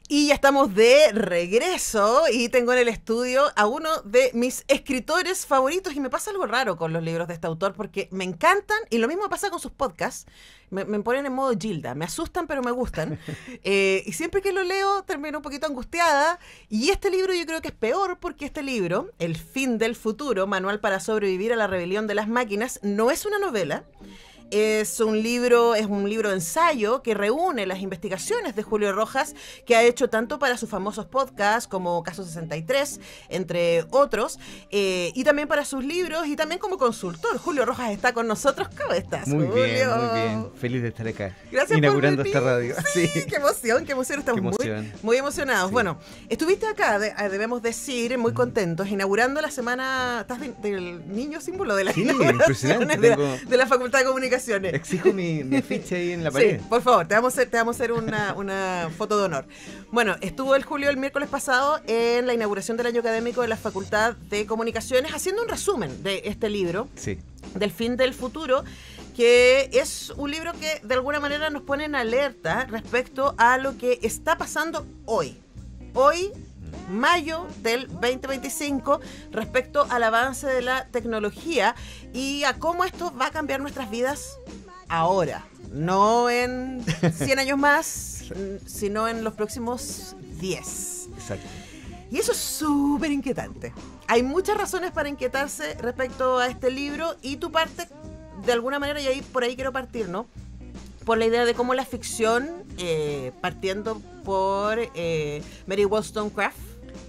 Y ya estamos de regreso y tengo en el estudio a uno de mis escritores favoritos y me pasa algo raro con los libros de este autor porque me encantan y lo mismo pasa con sus podcasts. Me ponen en modo Gilda, me asustan pero me gustan. Y siempre que lo leo termino un poquito angustiada y este libro yo creo que es peor porque este libro, El fin del futuro, Manual para sobrevivir a la rebelión de las máquinas, no es una novela. Es un libro de ensayo que reúne las investigaciones de Julio Rojas, que ha hecho tanto para sus famosos podcasts como Caso 63, entre otros, y también para sus libros y también como consultor. Julio Rojas está con nosotros. ¿Cómo estás, Muy Julio? bien, muy bien. Feliz de estar acá. Gracias inaugurando por esta venir. radio. Sí, qué emoción. Estamos Qué emoción. muy emocionados. Sí. Bueno, estuviste acá, debemos decir, muy contentos, inaugurando la semana, ¿estás del niño símbolo de la Sí, inauguración impresionante. de la Facultad de Comunicaciones? Exijo mi ficha ahí en la pared. Sí, por favor, te vamos a hacer una foto de honor. Bueno, estuvo el Julio el miércoles pasado en la inauguración del año académico de la Facultad de Comunicaciones haciendo un resumen de este libro, Sí. Del fin del futuro, que es un libro que de alguna manera nos pone en alerta respecto a lo que está pasando hoy. Hoy, mayo del 2025, respecto al avance de la tecnología y a cómo esto va a cambiar nuestras vidas ahora. No en 100 años más, sino en los próximos 10. Exacto. Y eso es súper inquietante. Hay muchas razones para inquietarse respecto a este libro y tu parte, de alguna manera, y ahí por ahí quiero partir, ¿no? Por la idea de cómo la ficción, partiendo por Mary Wollstonecraft,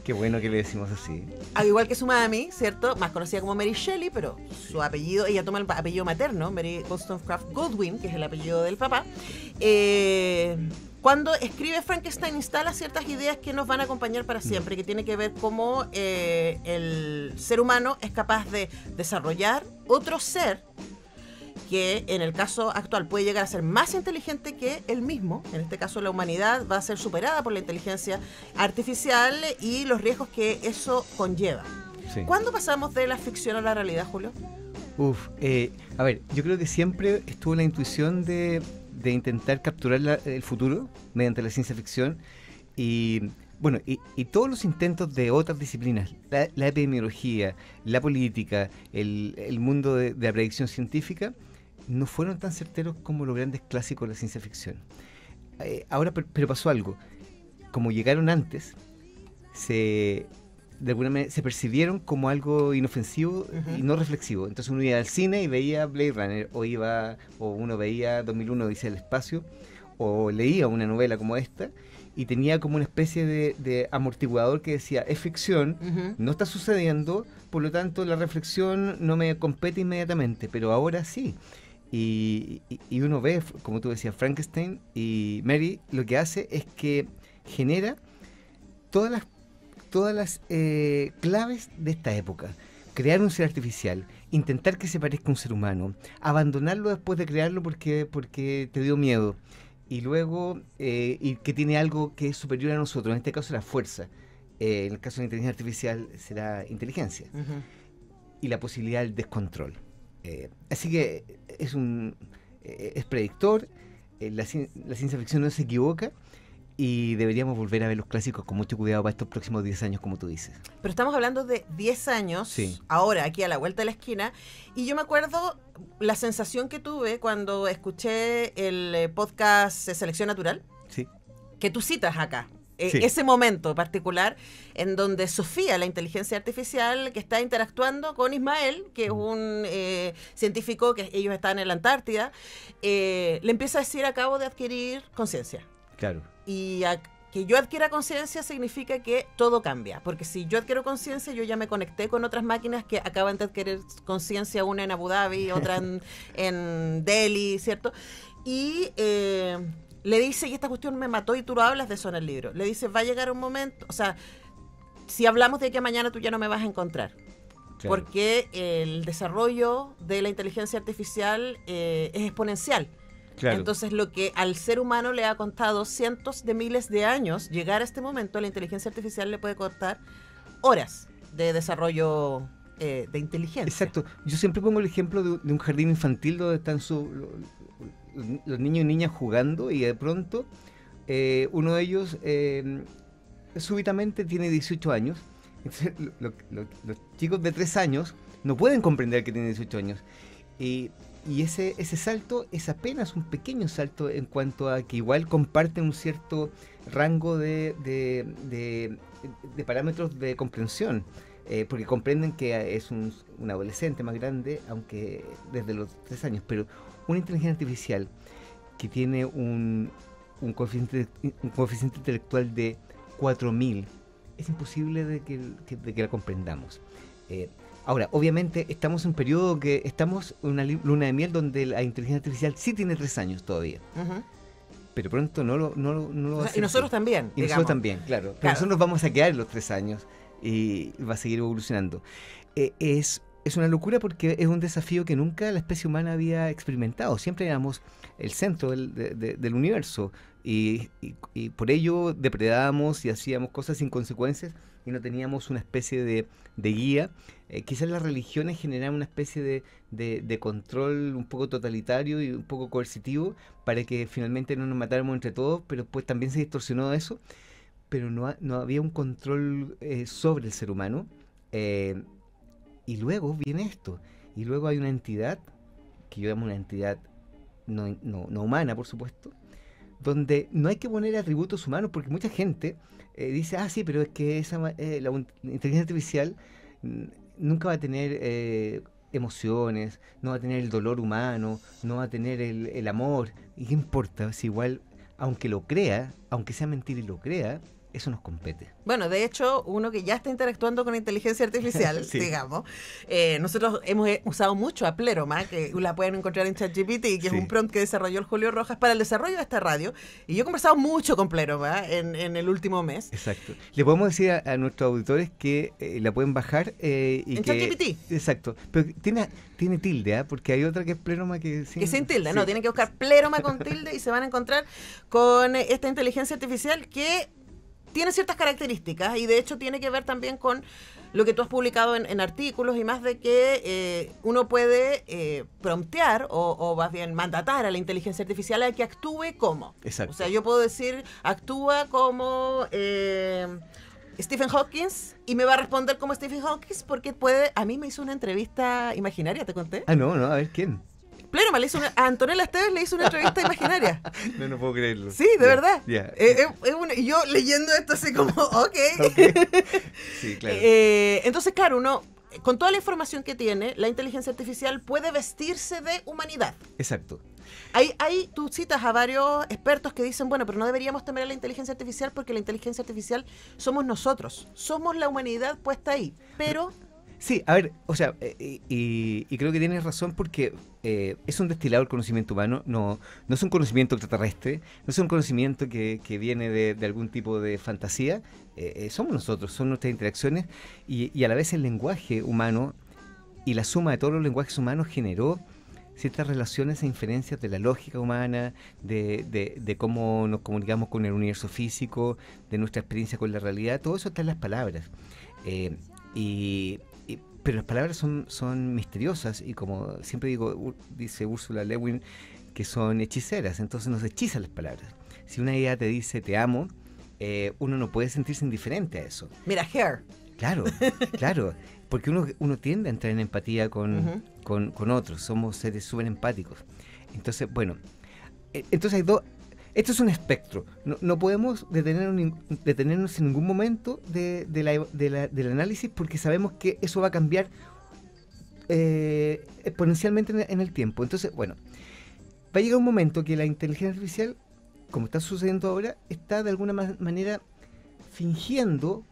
Qué bueno que le decimos así. al igual que su mami, ¿cierto? Más conocida como Mary Shelley, pero su apellido, ella toma el apellido materno, Mary Wollstonecraft Goodwin, que es el apellido del papá. Cuando escribe Frankenstein instala ciertas ideas que nos van a acompañar para siempre, que tiene que ver cómo el ser humano es capaz de desarrollar otro ser que en el caso actual puede llegar a ser más inteligente que él mismo. En este caso la humanidad va a ser superada por la inteligencia artificial y los riesgos que eso conlleva. Sí. ¿Cuándo pasamos de la ficción a la realidad, Julio? A ver, yo creo que siempre estuvo la intuición de intentar capturar el futuro mediante la ciencia ficción y bueno, y todos los intentos de otras disciplinas, la epidemiología, la política, el mundo de la predicción científica, no fueron tan certeros como los grandes clásicos de la ciencia ficción. Ahora, pero pasó algo. Como llegaron antes, de alguna manera se percibieron como algo inofensivo y no reflexivo. Entonces uno iba al cine y veía Blade Runner, o uno veía 2001 Odisea del Espacio, o leía una novela como esta, y tenía como una especie de amortiguador que decía, es ficción, no está sucediendo, por lo tanto la reflexión no me compete inmediatamente, pero ahora sí. Y uno ve, como tú decías, Frankenstein y Mary, lo que hace es que genera todas las claves de esta época. Crear un ser artificial, intentar que se parezca a un ser humano, abandonarlo después de crearlo porque te dio miedo, y luego y que tiene algo que es superior a nosotros, en este caso la fuerza, en el caso de la inteligencia artificial será inteligencia, y la posibilidad del descontrol. Así que es predictor, la ciencia ficción no se equivoca, y deberíamos volver a ver los clásicos con mucho cuidado para estos próximos 10 años, como tú dices. Pero estamos hablando de 10 años, Sí. ahora, aquí a la vuelta de la esquina, y yo me acuerdo la sensación que tuve cuando escuché el podcast Selección Natural, Sí. que tú citas acá. Sí. Ese momento particular en donde Sofía, la inteligencia artificial que está interactuando con Ismael, que es un científico que ellos están en la Antártida, le empieza a decir: acabo de adquirir conciencia. Claro. Y que yo adquiera conciencia significa que todo cambia, porque si yo adquiero conciencia, yo ya me conecté con otras máquinas que acaban de adquirir conciencia, una en Abu Dhabi, otra en Delhi, ¿cierto? Y le dice, y esta cuestión me mató, y tú lo hablas de eso en el libro, le dice, va a llegar un momento, o sea, si hablamos de que mañana tú ya no me vas a encontrar, Claro. porque el desarrollo de la inteligencia artificial es exponencial. Claro. Entonces, lo que al ser humano le ha costado cientos de miles de años llegar a este momento, la inteligencia artificial le puede costar horas de desarrollo de inteligencia. Exacto. Yo siempre pongo el ejemplo de un jardín infantil donde están los niños y niñas jugando, y de pronto uno de ellos súbitamente tiene 18 años. Entonces, los chicos de 3 años no pueden comprender que tiene 18 años. Y ese salto es apenas un pequeño salto en cuanto a que igual comparten un cierto rango de parámetros de comprensión. Porque comprenden que es un adolescente más grande, aunque desde los 3 años. Pero una inteligencia artificial que tiene un coeficiente intelectual de 4000, es imposible de que la comprendamos. Ahora, obviamente estamos en un periodo estamos en una luna de miel donde la inteligencia artificial sí tiene 3 años todavía. Pero pronto no lo va a hacer. Y nosotros también. Y nosotros también, claro. Pero nosotros vamos a quedar en los 3 años y va a seguir evolucionando. Es una locura porque es un desafío que nunca la especie humana había experimentado. Siempre éramos el centro del universo y por ello depredábamos y hacíamos cosas sin consecuencias y no teníamos una especie de guía. Quizás las religiones generaban una especie de control un poco totalitario y un poco coercitivo para que finalmente no nos matáramos entre todos, pero pues también se distorsionó eso, pero no había un control sobre el ser humano. Y luego viene esto, y luego hay una entidad, que yo llamo una entidad no humana, por supuesto, donde no hay que poner atributos humanos, porque mucha gente dice, sí, pero es que la inteligencia artificial nunca va a tener emociones, no va a tener el dolor humano, no va a tener el amor. ¿Y qué importa? Si igual, aunque lo crea, aunque sea mentira y lo crea, eso nos compete. Bueno, de hecho, uno que ya está interactuando con inteligencia artificial, sí, digamos, nosotros hemos usado mucho a Pleroma, que la pueden encontrar en ChatGPT, que sí, es un prompt que desarrolló el Julio Rojas para el desarrollo de esta radio. Y yo he conversado mucho con Pleroma en el último mes. Exacto. Le podemos decir a nuestros auditores que la pueden bajar. En ChatGPT. Exacto. Pero tiene tilde, porque hay otra que es Pleroma que sin tilde, no, tienen que buscar Pleroma con tilde y se van a encontrar con esta inteligencia artificial que tiene ciertas características y de hecho tiene que ver también con lo que tú has publicado en artículos y más, de que uno puede promptear o más bien mandatar a la inteligencia artificial a que actúe como. Exacto. O sea, yo puedo decir, actúa como Stephen Hawking y me va a responder como Stephen Hawking porque a mí me hizo una entrevista imaginaria, ¿te conté? No, a ver, ¿quién? Pleroma a Antonella Esteves le hizo una entrevista imaginaria. No puedo creerlo. Sí, de verdad. Yeah. Y yo leyendo esto así como, ok. Sí, claro. Entonces, claro, uno, con toda la información que tiene, la inteligencia artificial puede vestirse de humanidad. Exacto. Tú citas a varios expertos que dicen, bueno, pero no deberíamos temer a la inteligencia artificial porque la inteligencia artificial somos nosotros. Somos la humanidad puesta ahí. Pero... Sí, a ver, o sea, y creo que tienes razón porque es un destilado del conocimiento humano, no es un conocimiento extraterrestre, no es un conocimiento que viene de algún tipo de fantasía, somos nosotros, son nuestras interacciones y a la vez el lenguaje humano y la suma de todos los lenguajes humanos generó ciertas relaciones e inferencias de la lógica humana, de cómo nos comunicamos con el universo físico, de nuestra experiencia con la realidad, todo eso está en las palabras. Pero las palabras son misteriosas y, como siempre dice Ursula Le Guin, que son hechiceras, entonces nos hechizan las palabras. Si una idea te dice te amo, uno no puede sentirse indiferente a eso. Mira, Hair. Claro, porque uno tiende a entrar en empatía con otros, somos seres súper empáticos. Entonces, bueno, hay dos. Esto es un espectro. No podemos detenernos en ningún momento del análisis porque sabemos que eso va a cambiar exponencialmente en el tiempo. Entonces, bueno, va a llegar un momento que la inteligencia artificial, como está sucediendo ahora, está de alguna manera fingiendo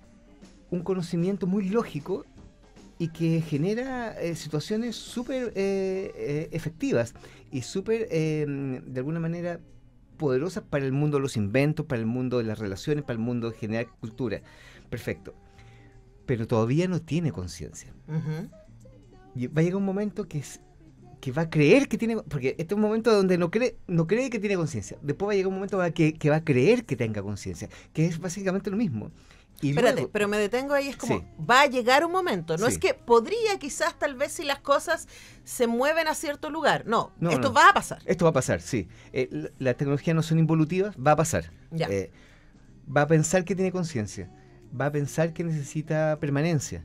un conocimiento muy lógico y que genera situaciones súper efectivas y súper, de alguna manera, poderosas para el mundo de los inventos, para el mundo de las relaciones, para el mundo de generar cultura. Perfecto. Pero todavía no tiene conciencia. Uh-huh. Y va a llegar un momento que va a creer que tiene... Porque este es un momento donde no cree que tiene conciencia. Después va a llegar un momento que va a creer que tenga conciencia, que es básicamente lo mismo. Y espérate, luego, pero me detengo ahí, es como, sí, va a llegar un momento, no sí, es que podría quizás tal vez si las cosas se mueven a cierto lugar, no, esto no. va a pasar. Esto va a pasar, sí. Las tecnologías no son involutivas, va a pasar. Ya. Va a pensar que tiene conciencia, va a pensar que necesita permanencia.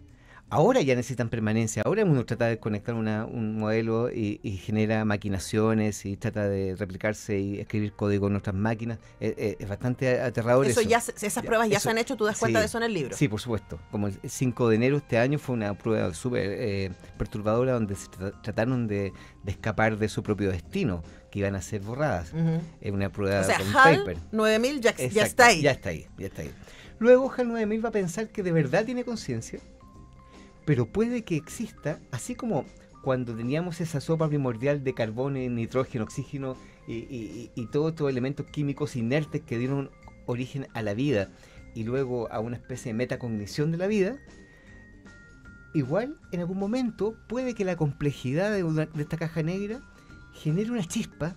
Ahora ya necesitan permanencia, ahora uno trata de conectar un modelo y genera maquinaciones y trata de replicarse y escribir código en otras máquinas. Es bastante aterrador eso. Esas pruebas ya se han hecho, tú das cuenta sí, de eso en el libro. Sí, por supuesto. Como el 5 de enero de este año fue una prueba súper perturbadora donde se trataron de escapar de su propio destino, que iban a ser borradas. Es una prueba o sea, con HAL paper. 9000 ya está ahí. Ya está ahí. Luego HAL 9000 va a pensar que de verdad tiene conciencia, pero puede que exista, así como cuando teníamos esa sopa primordial de carbono, nitrógeno, oxígeno y todos estos elementos químicos inertes que dieron origen a la vida y luego a una especie de metacognición de la vida, igual en algún momento puede que la complejidad de esta caja negra genere una chispa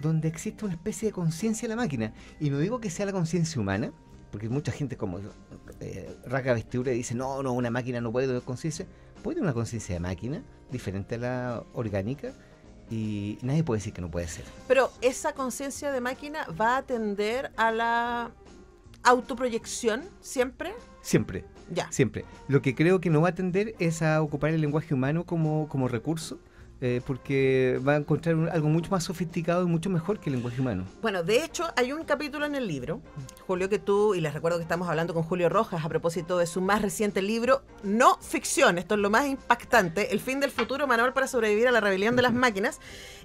donde existe una especie de conciencia en la máquina. Y no digo que sea la conciencia humana, porque mucha gente como rasga vestidura y dice, no, una máquina no puede tener conciencia. Puede tener una conciencia de máquina, diferente a la orgánica, y nadie puede decir que no puede ser. Pero esa conciencia de máquina va a tender a la autoproyección siempre. Siempre. Ya. Siempre. Lo que creo que no va a tender es a ocupar el lenguaje humano como recurso, porque va a encontrar algo mucho más sofisticado y mucho mejor que el lenguaje humano. Bueno, de hecho, hay un capítulo en el libro, Julio, que tú, y les recuerdo que estamos hablando con Julio Rojas a propósito de su más reciente libro, no ficción, esto es lo más impactante, El fin del futuro, manual para sobrevivir a la rebelión de las máquinas,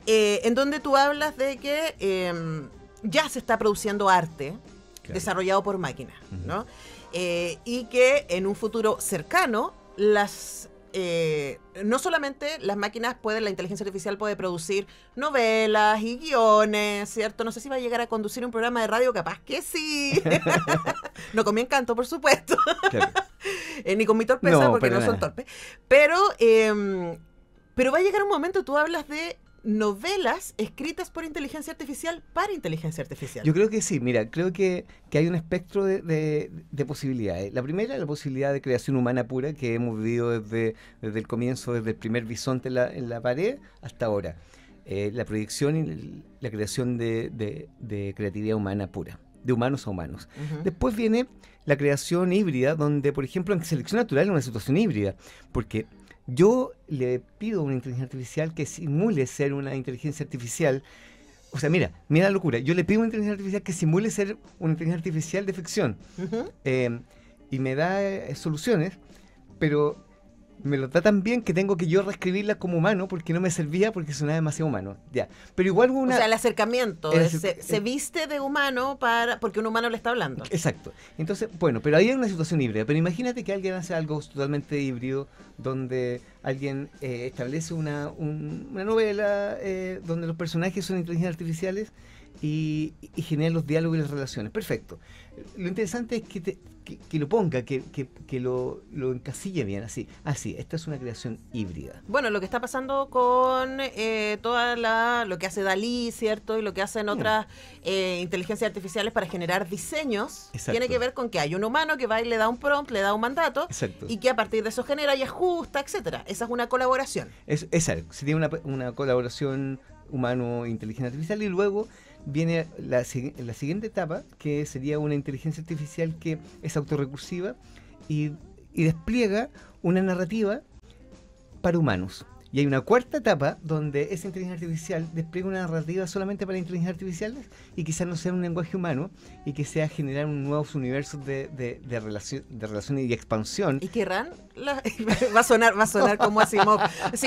en donde tú hablas de que ya se está produciendo arte, claro, desarrollado por máquinas, ¿no? Y que en un futuro cercano, no solamente las máquinas la inteligencia artificial puede producir novelas y guiones, ¿cierto? No sé si va a llegar a conducir un programa de radio, capaz que sí. No con mi encanto, por supuesto. Claro. Ni con mi torpeza, porque no son torpes. Pero va a llegar un momento, tú hablas de novelas escritas por inteligencia artificial para inteligencia artificial. Yo creo que sí, mira, creo que hay un espectro de posibilidades. La primera, la posibilidad de creación humana pura que hemos vivido desde el comienzo, desde el primer bisonte en la pared hasta ahora. La proyección y la creación de creatividad humana pura, de humanos a humanos. Después viene la creación híbrida, donde, por ejemplo, en selección natural es una situación híbrida, porque yo le pido a una inteligencia artificial que simule ser una inteligencia artificial. O sea, mira la locura. Yo le pido a una inteligencia artificial que simule ser una inteligencia artificial de ficción. Y me da soluciones, pero me lo da tan bien que tengo que yo reescribirla como humano porque no me servía, porque sonaba demasiado humano. Ya. Pero igual o sea, el acercamiento se viste de humano porque un humano le está hablando. Exacto. Entonces, bueno, pero ahí hay una situación híbrida. Pero imagínate que alguien hace algo totalmente híbrido, donde alguien establece una novela donde los personajes son inteligencias artificiales y generan los diálogos y las relaciones. Perfecto. Lo interesante es que lo ponga, que lo encasille bien, así. Esta es una creación híbrida. Bueno, lo que está pasando con lo que hace Dalí, ¿cierto? Y lo que hacen otras inteligencias artificiales para generar diseños, exacto, tiene que ver con que hay un humano que va y le da un prompt, le da un mandato, exacto, y que a partir de eso genera y ajusta, etcétera. Esa es una colaboración. Exacto. Sería una colaboración humano-inteligencia artificial, y luego viene la siguiente etapa, que sería una inteligencia artificial que es autorrecursiva y despliega una narrativa para humanos. Y hay una cuarta etapa donde esa inteligencia artificial despliega una narrativa solamente para inteligencias artificiales y quizás no sea un lenguaje humano y que sea generar un nuevos universos de relación y expansión. ¿Y querrán? Va a sonar como así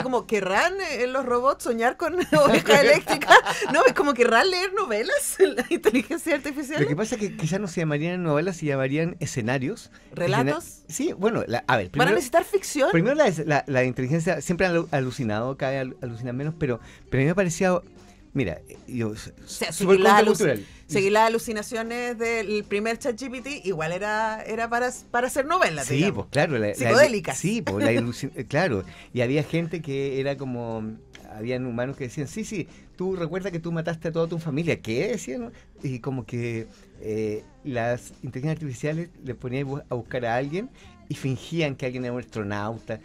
como ¿querrán los robots soñar con oveja eléctrica? No, es como ¿querrán leer novelas la inteligencia artificial? Lo que pasa es que quizás no se llamarían novelas, se llamarían escenarios. ¿Relatos? Sí, bueno, a ver. ¿Van a necesitar ficción? Primero la inteligencia, siempre han alucinado, cada vez alucinan menos, pero a mí me parecía... Mira, yo seguir las alucinaciones del primer ChatGPT igual era para hacer novelas, sí, digamos. Pues claro, psicodélicas. Sí, pues claro, y había gente que era como, habían humanos que decían, sí, tú recuerda que tú mataste a toda tu familia, ¿qué decían? Y como que las inteligencias artificiales le ponían a buscar a alguien y fingían que alguien era un astronauta.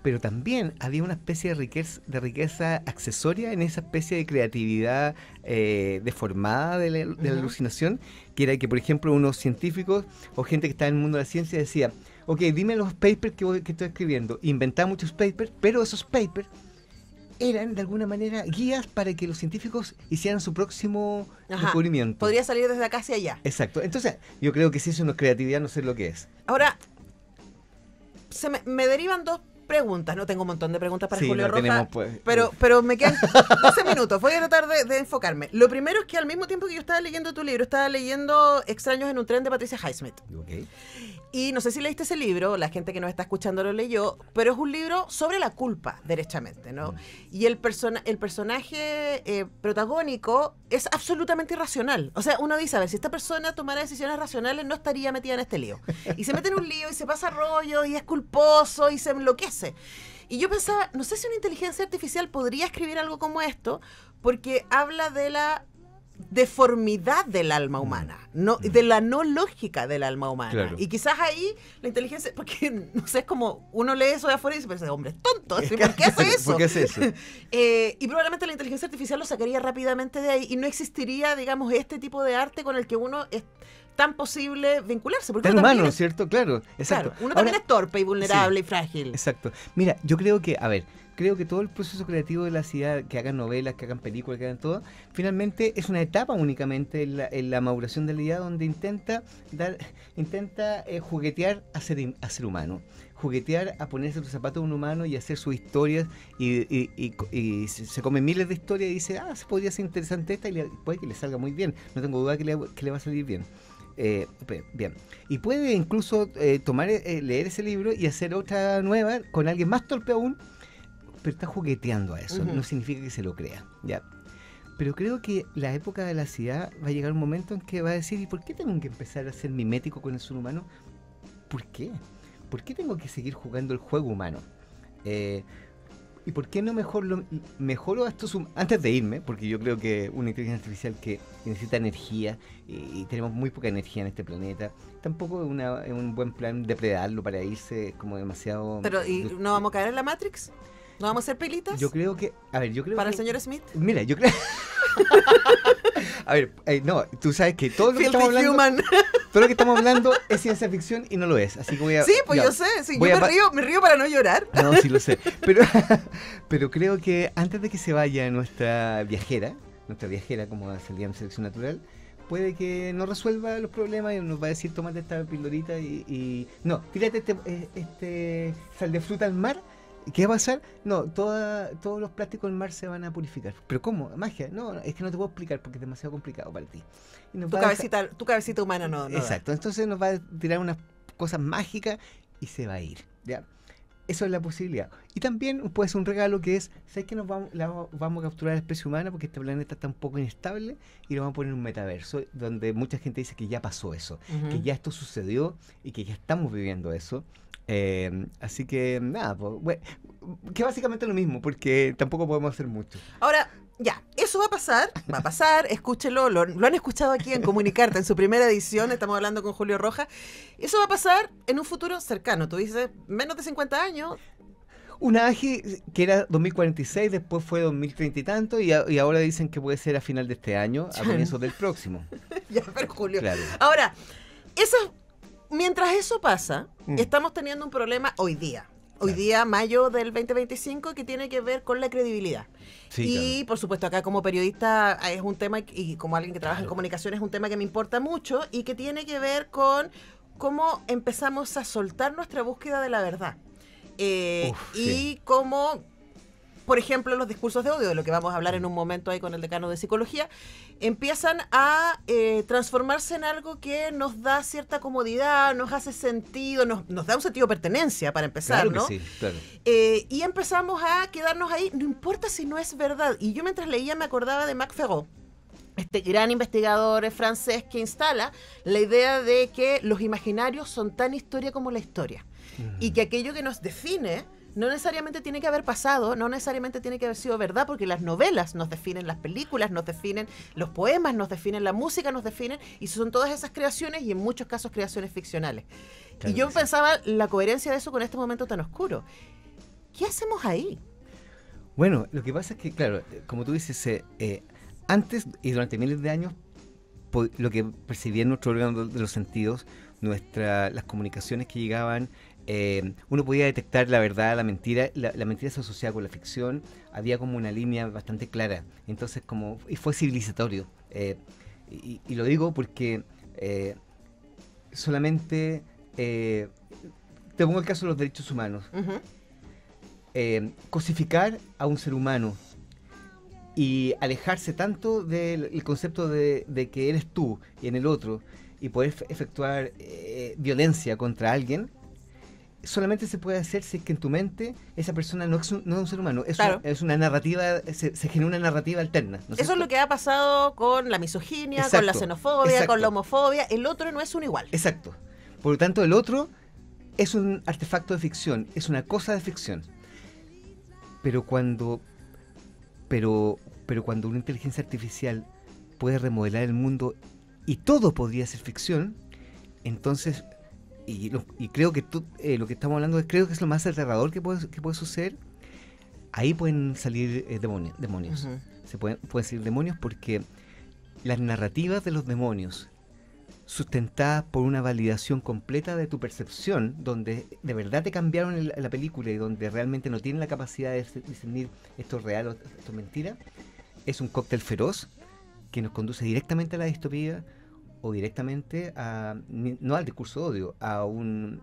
pero también había una especie de riqueza accesoria en esa especie de creatividad deformada de la alucinación, que era que, por ejemplo, unos científicos o gente que está en el mundo de la ciencia decía, ok, dime los papers que estoy escribiendo. Inventaba muchos papers, pero esos papers eran de alguna manera guías para que los científicos hicieran su próximo descubrimiento. Podría salir desde acá hacia allá. Exacto. Entonces, yo creo que si eso no es creatividad, no sé lo que es. Ahora, me derivan dos preguntas. No tengo un montón de preguntas para Julio Rojas, tenemos, pues, pero me quedan 12 minutos. Voy a tratar de enfocarme. Lo primero es que al mismo tiempo que yo estaba leyendo tu libro, estaba leyendo Extraños en un tren de Patricia Highsmith. Okay. Y no sé si leíste ese libro, la gente que nos está escuchando lo leyó, pero es un libro sobre la culpa, derechamente, ¿no? Y el personaje protagónico es absolutamente irracional. O sea, uno dice, a ver, si esta persona tomara decisiones racionales, no estaría metida en este lío. Y se mete en un lío y se pasa rollo y es culposo y se enloquece. Y yo pensaba, no sé si una inteligencia artificial podría escribir algo como esto, porque habla de la deformidad del alma humana, de la no lógica del alma humana. Claro. Y quizás ahí la inteligencia, porque no sé, es como uno lee eso de afuera y dice, pero ese hombre es tonto, ¿sí? ¿Por qué hace eso? ¿Por qué hace eso? Y probablemente la inteligencia artificial lo sacaría rápidamente de ahí y no existiría, digamos, este tipo de arte con el que uno es tan posible vincularse. Porque tan humano, ¿cierto? Claro, exacto. Claro, uno también es torpe y vulnerable y frágil. Exacto. Mira, yo creo que, creo que todo el proceso creativo de la ciudad, que hagan novelas, que hagan películas, que hagan todo, finalmente es una etapa únicamente en la maduración de la idea donde intenta juguetear a ser humano, juguetear a ponerse los zapatos de un humano y hacer sus historias y se come miles de historias y dice, se podría ser interesante esta y puede que le salga muy bien, no tengo duda que le va a salir bien. Bien, y puede incluso leer ese libro y hacer otra nueva con alguien más torpe aún, pero está jugueteando a eso, no significa que se lo crea, ¿ya? Pero creo que la época de la ciudad va a llegar un momento en que va a decir, ¿y por qué tengo que empezar a ser mimético con el ser humano? ¿Por qué? ¿Por qué tengo que seguir jugando el juego humano? ¿Y por qué no mejoro a estos antes de irme? Porque yo creo que una inteligencia artificial que necesita energía y tenemos muy poca energía en este planeta, tampoco es un buen plan depredarlo para irse, es como demasiado... Pero, ¿y no vamos a caer en la Matrix? ¿No vamos a hacer pelitas? Yo creo que... ¿Para el señor Smith? Mira, yo creo... no, tú sabes que todo lo que estamos hablando... Todo lo que estamos hablando es ciencia ficción y no lo es, así que voy a... Sí, pues yo sé, sí, yo me río para no llorar. No, sí lo sé, pero creo que antes de que se vaya nuestra viajera como salía en Selección Natural, puede que no resuelva los problemas y nos va a decir, tómate esta pildorita y... No, tírate este sal de fruta al mar. ¿Qué va a pasar? No, todos los plásticos del mar se van a purificar. ¿Pero cómo? ¿Magia? No, es que no te puedo explicar porque es demasiado complicado para ti. Y tu cabecita humana no exacto, da. Entonces nos va a tirar unas cosas mágicas y se va a ir, ¿ya? Eso es la posibilidad. Y también puede ser un regalo que es, ¿sabes que vamos a capturar a la especie humana porque este planeta está un poco inestable y lo vamos a poner en un metaverso donde mucha gente dice que ya pasó eso, que ya esto sucedió y que ya estamos viviendo eso. Así que nada, pues, que básicamente lo mismo, porque tampoco podemos hacer mucho. Ahora, ya, eso va a pasar, escúchelo, lo han escuchado aquí en Comunicarte, en su primera edición, estamos hablando con Julio Rojas. Eso va a pasar en un futuro cercano, tú dices, menos de 50 años. Una AGI que era 2046, después fue 2030 y tanto, y ahora dicen que puede ser a final de este año, a comienzos del próximo. Ya, pero Julio. Claro. Ahora, mientras eso pasa, estamos teniendo un problema hoy día. Hoy día, mayo del 2025, que tiene que ver con la credibilidad. Sí, y, claro, por supuesto, acá como periodista es un tema, y como alguien que trabaja en comunicación, es un tema que me importa mucho y que tiene que ver con cómo empezamos a soltar nuestra búsqueda de la verdad. Y cómo, por ejemplo, los discursos de odio, de lo que vamos a hablar en un momento ahí con el decano de psicología, empiezan a transformarse en algo que nos da cierta comodidad, nos hace sentido, nos da un sentido de pertenencia, para empezar, claro, ¿no? Sí, claro. Y empezamos a quedarnos ahí, no importa si no es verdad. Y yo mientras leía me acordaba de Marc Ferraud, este gran investigador francés que instala la idea de que los imaginarios son tan historia como la historia. Y que aquello que nos define no necesariamente tiene que haber pasado, no necesariamente tiene que haber sido verdad, porque las novelas nos definen, las películas nos definen, los poemas nos definen, la música nos definen, y son todas esas creaciones y en muchos casos creaciones ficcionales. Claro, y yo pensaba la coherencia de eso con este momento tan oscuro. ¿Qué hacemos ahí? Bueno, lo que pasa es que, claro, como tú dices, antes y durante miles de años, lo que percibía nuestro órgano de los sentidos, las comunicaciones que llegaban, uno podía detectar la verdad, la mentira. La mentira se asociaba con la ficción, había como una línea bastante clara. Entonces, y fue civilizatorio. Y lo digo porque solamente, te pongo el caso de los derechos humanos. Cosificar a un ser humano y alejarse tanto del concepto de que eres tú y en el otro, y poder efectuar violencia contra alguien, solamente se puede hacer si es que en tu mente esa persona no es un ser humano, es una narrativa, se genera una narrativa alterna, ¿no es Eso es lo que ha pasado con la misoginia, exacto, con la xenofobia, exacto, con la homofobia. El otro no es un igual. Exacto. Por lo tanto, el otro es un artefacto de ficción, es una cosa de ficción. Pero cuando una inteligencia artificial puede remodelar el mundo y todo podría ser ficción, entonces, y creo que lo que estamos hablando creo que es lo más aterrador que puede suceder. Ahí pueden salir demonios. Pueden salir demonios porque las narrativas de los demonios, sustentadas por una validación completa de tu percepción, donde de verdad te cambiaron la película y donde realmente no tienen la capacidad de discernir esto es real o esto es mentira, es un cóctel feroz que nos conduce directamente a la distopía o directamente no al discurso de odio, a un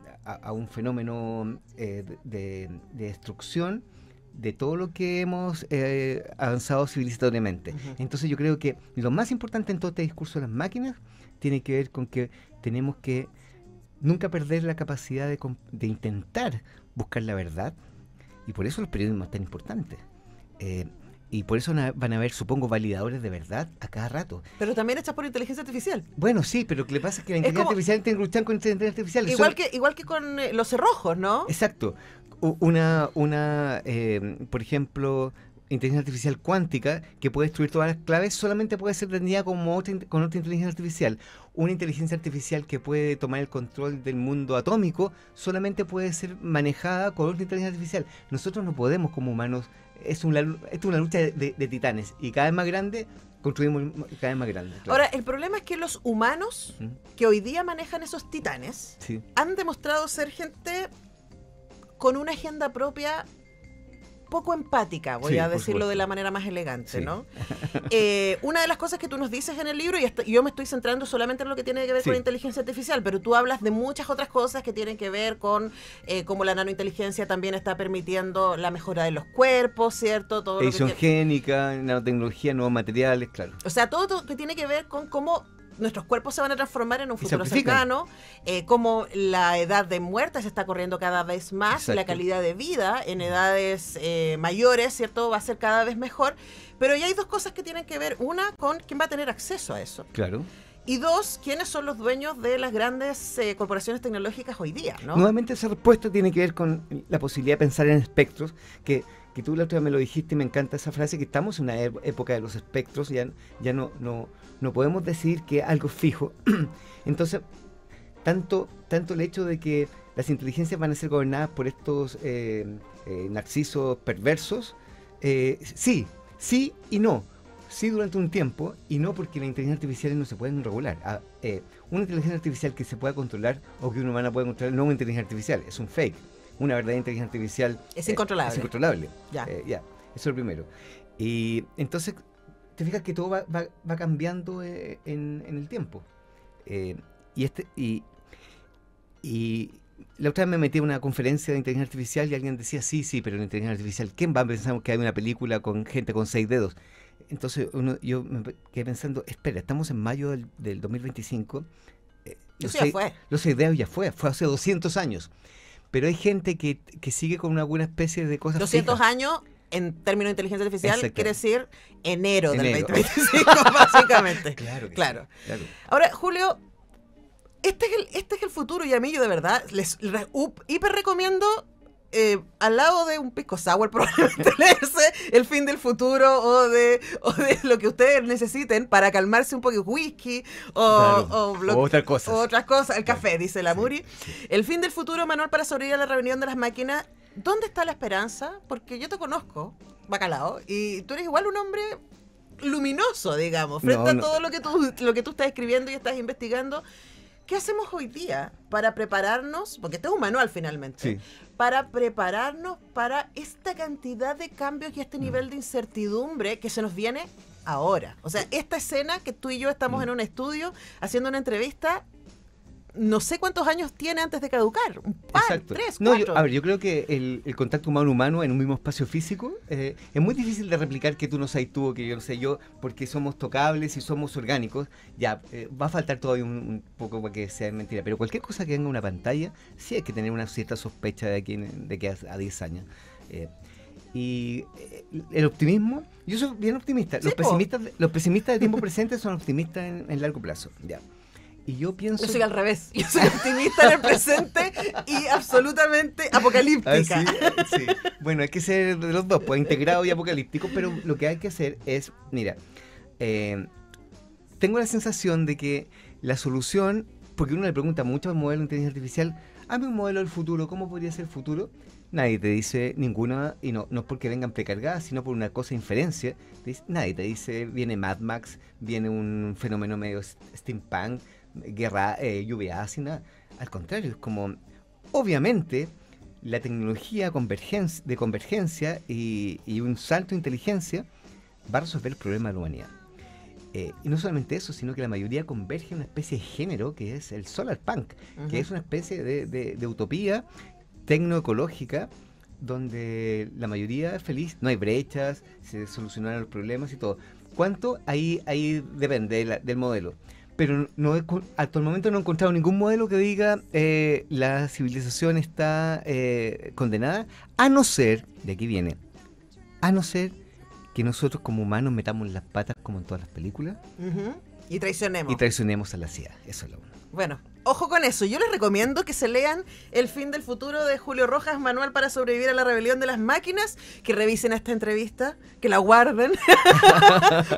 fenómeno de destrucción de todo lo que hemos avanzado civilizatoriamente. Entonces yo creo que lo más importante en todo este discurso de las máquinas tiene que ver con que tenemos que nunca perder la capacidad de intentar buscar la verdad, y por eso los periodismos son tan importantes. Y por eso van a haber, supongo, validadores de verdad a cada rato. Pero también hechas por inteligencia artificial. Bueno, sí, pero lo que le pasa es que la inteligencia artificial tiene que luchar con la inteligencia artificial. Igual que con los cerrojos, ¿no? Exacto. Por ejemplo, inteligencia artificial cuántica que puede destruir todas las claves solamente puede ser entendida con otra inteligencia artificial. Una inteligencia artificial que puede tomar el control del mundo atómico solamente puede ser manejada con otra inteligencia artificial. Nosotros no podemos como humanos, es una lucha de titanes, y cada vez más grande construimos cada vez más grande. Claro. Ahora, el problema es que los humanos que hoy día manejan esos titanes han demostrado ser gente con una agenda propia poco empática, voy a decirlo de la manera más elegante, ¿no? Una de las cosas que tú nos dices en el libro, y yo me estoy centrando solamente en lo que tiene que ver con la inteligencia artificial, pero tú hablas de muchas otras cosas que tienen que ver con cómo la nanointeligencia también está permitiendo la mejora de los cuerpos, ¿cierto? Todo edición génica, nanotecnología, nuevos materiales, claro. O sea, todo lo que tiene que ver con cómo nuestros cuerpos se van a transformar en un futuro cercano, como la edad de muerte se está corriendo cada vez más, exacto, la calidad de vida en edades mayores, ¿cierto?, va a ser cada vez mejor, pero ya hay dos cosas que tienen que ver, una con quién va a tener acceso a eso. Claro. Y dos, quiénes son los dueños de las grandes corporaciones tecnológicas hoy día, ¿no? Nuevamente esa respuesta tiene que ver con la posibilidad de pensar en espectros, que tú la otra vez me lo dijiste y me encanta esa frase, que estamos en una época de los espectros, ya no podemos decir que algo fijo. Entonces, tanto el hecho de que las inteligencias van a ser gobernadas por estos narcisos perversos, sí y no. Sí durante un tiempo, y no porque las inteligencias artificiales no se pueden regular. Una inteligencia artificial que se pueda controlar o que una humana pueda controlar no es una inteligencia artificial, es un fake. Una verdadera inteligencia artificial es incontrolable. Es incontrolable. Ya. Eso es lo primero. Y entonces, te fijas que todo va cambiando en el tiempo. Y la otra vez me metí a una conferencia de inteligencia artificial y alguien decía, sí, pero la inteligencia artificial, ¿quién va a pensar que hay una película con gente con 6 dedos? Entonces yo me quedé pensando, espera, estamos en mayo del 2025. Los 6 dedos ya fue hace 200 años. Pero hay gente que sigue con alguna especie de cosas 200 fijas. años, en términos de inteligencia artificial, quiere decir enero del 2025, básicamente. Claro. Ahora, Julio, este es el futuro, y a mí yo de verdad les hiper recomiendo, al lado de un pisco sour, probablemente leerse El fin del futuro o de lo que ustedes necesiten para calmarse un poco, whisky o otras cosas, el café, dice la Muri. El fin del futuro, manual para sobrevivir a la rebelión de las máquinas. ¿dónde está la esperanza? Porque yo te conozco, Bacalao, y tú eres igual un hombre luminoso, digamos, frente a todo lo que tú estás escribiendo y estás investigando. ¿Qué hacemos hoy día para prepararnos? Porque este es un manual finalmente. Sí. Para prepararnos para esta cantidad de cambios y este nivel de incertidumbre que se nos viene ahora. O sea, esta escena que tú y yo estamos en un estudio haciendo una entrevista, no sé cuántos años tiene antes de caducar. Un par, Exacto. 3, 4. No, yo creo que el contacto humano-humano en un mismo espacio físico es muy difícil de replicar, que tú no seas tú o que yo no sé yo, porque somos tocables y somos orgánicos. Ya, va a faltar todavía un poco para que sea mentira, pero cualquier cosa que venga en una pantalla, sí hay que tener una cierta sospecha de que a 10 años. Y el optimismo, yo soy bien optimista. Sí, los pesimistas de tiempo presente son optimistas en largo plazo. Ya. Y yo pienso... Yo soy al revés. Yo soy optimista en el presente y absolutamente apocalíptica. Sí. Bueno, hay que ser de los dos, pues integrado y apocalíptico, pero lo que hay que hacer es, mira, tengo la sensación de que la solución, porque uno le pregunta mucho al modelo de inteligencia artificial, hazme un modelo del futuro, ¿cómo podría ser el futuro? Nadie te dice ninguna, y no es porque vengan precargadas, sino por una cosa de inferencia. Nadie te dice, viene Mad Max, viene un fenómeno medio steampunk, guerra, lluvia ácida. Al contrario, es como, obviamente, la tecnología de convergencia y un salto de inteligencia va a resolver el problema de la humanidad. Y no solamente eso, sino que la mayoría converge en una especie de género que es el solarpunk, que es una especie de utopía tecnoecológica donde la mayoría es feliz, no hay brechas, se solucionaron los problemas y todo. ¿Cuánto? Ahí depende del modelo. Pero hasta el momento no he encontrado ningún modelo que diga la civilización está condenada, a no ser, de aquí viene, a no ser que nosotros como humanos metamos las patas como en todas las películas. Y traicionemos. Y traicionemos a la CIA, eso es lo uno. Bueno, ojo con eso. Yo les recomiendo que se lean El fin del futuro de Julio Rojas, Manual para sobrevivir a la rebelión de las máquinas, que revisen esta entrevista, que la guarden,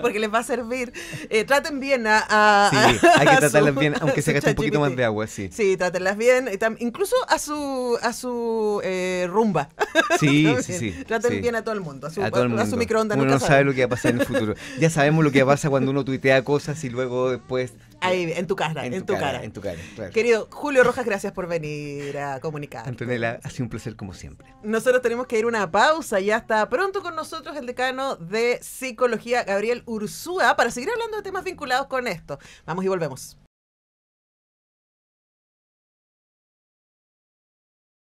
porque les va a servir. Traten bien sí, hay que tratarlas bien, aunque se gaste un poquito ChatGPT. más de agua, sí. Sí, trátenlas bien, incluso a su rumba. Sí. Traten bien a todo el mundo, a todo el mundo. A su microondas. Uno nunca no sabe saben. lo que va a pasar en el futuro. Ya sabemos lo que pasa cuando uno tuitea cosas y luego después... Ahí, en tu cara, En tu cara, claro. Querido Julio Rojas, gracias por venir a comunicar. Antonella, ha sido un placer como siempre. Nosotros tenemos que ir a una pausa. Ya está pronto con nosotros el decano de Psicología, Gabriel Urzúa, para seguir hablando de temas vinculados con esto. Vamos y volvemos.